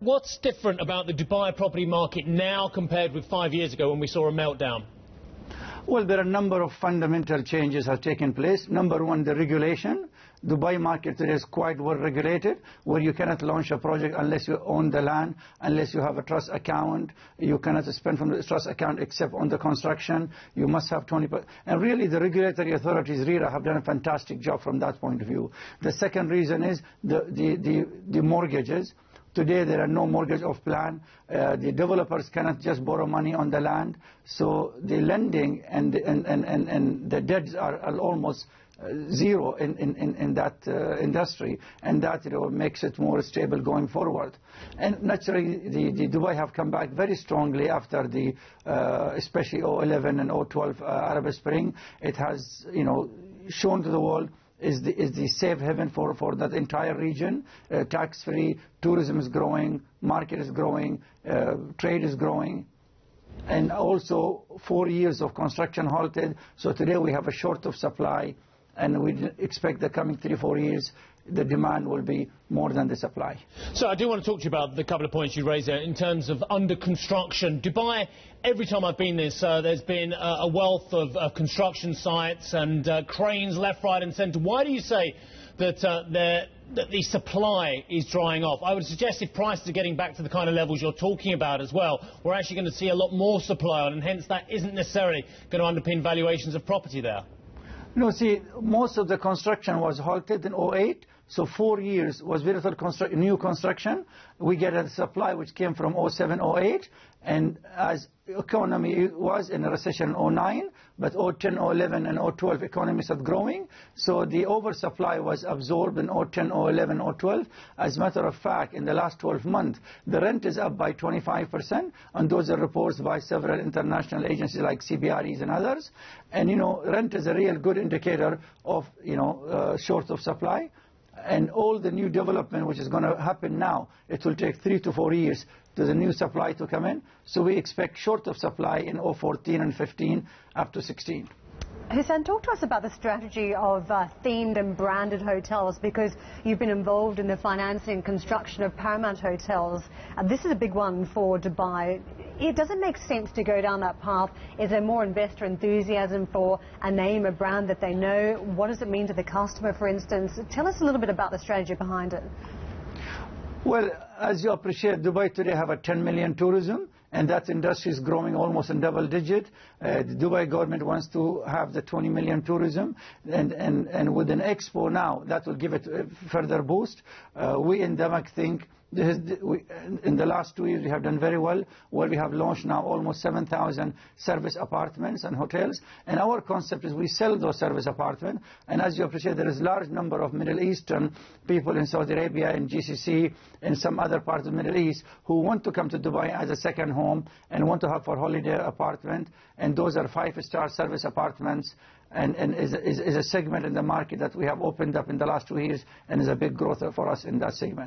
What's different about the Dubai property market now compared with 5 years ago when we saw a meltdown? Well, there are a number of fundamental changes have taken place. Number one, the regulation. Dubai market today is quite well regulated, where you cannot launch a project unless you own the land, unless you have a trust account. You cannot spend from the trust account except on the construction. You must have 20%. And really, the regulatory authorities, RERA, have done a fantastic job from that point of view. The second reason is the mortgages. Today there are no mortgage off plan. The developers cannot just borrow money on the land. So the lending and the debts are almost zero in that industry, and that makes it more stable going forward. And naturally, the Dubai have come back very strongly after the especially 2011 and 2012 Arab Spring. It has shown to the world is the safe haven for that entire region. Tax-free, tourism is growing, market is growing, trade is growing. And also 4 years of construction halted. So today we have a short of supply, and we expect the coming 3-4 years the demand will be more than the supply. So I do want to talk to you about the couple of points you raised there in terms of under construction. Dubai, every time I've been there, there's been a wealth of construction sites and cranes left, right and centre. Why do you say that the supply is drying off? I would suggest if prices are getting back to the kind of levels you're talking about as well, we're actually going to see a lot more supply on, and hence that isn't necessarily going to underpin valuations of property there. No, see, most of the construction was halted in 2008, so 4 years was very little new construction. We get a supply which came from 2007, 2008, and as economy was in a recession in 2009, but 2010, 2011 and 2012 economy started growing, so the oversupply was absorbed in 2010, 2011, 2012. As a matter of fact, in the last 12 months, the rent is up by 25%, and those are reports by several international agencies like CBREs and others. And rent is a real good indicator of short of supply. And all the new development which is going to happen now, it will take 3 to 4 years to the new supply to come in. So we expect short of supply in 2014 and 15 up to 16. Hussain, talk to us about the strategy of themed and branded hotels, because you've been involved in the financing and construction of Paramount Hotels. This is a big one for Dubai. Does it make sense to go down that path? Is there more investor enthusiasm for a name, a brand that they know? What does it mean to the customer, for instance? Tell us a little bit about the strategy behind it. Well, as you appreciate, Dubai today have a 10 million tourism, and that industry is growing almost in double digit. The Dubai government wants to have the 20 million tourism, and with an expo now, that will give it a further boost. We in DAMAC think in the last 2 years we have done very well, where we have launched now almost 7,000 service apartments and hotels. And our concept is we sell those service apartments, and as you appreciate, there is a large number of Middle Eastern people in Saudi Arabia and GCC and some other parts of the Middle East who want to come to Dubai as a second home and want to have for holiday apartment, and those are 5-star service apartments, and is a segment in the market that we have opened up in the last 2 years, and is a big growth for us in that segment.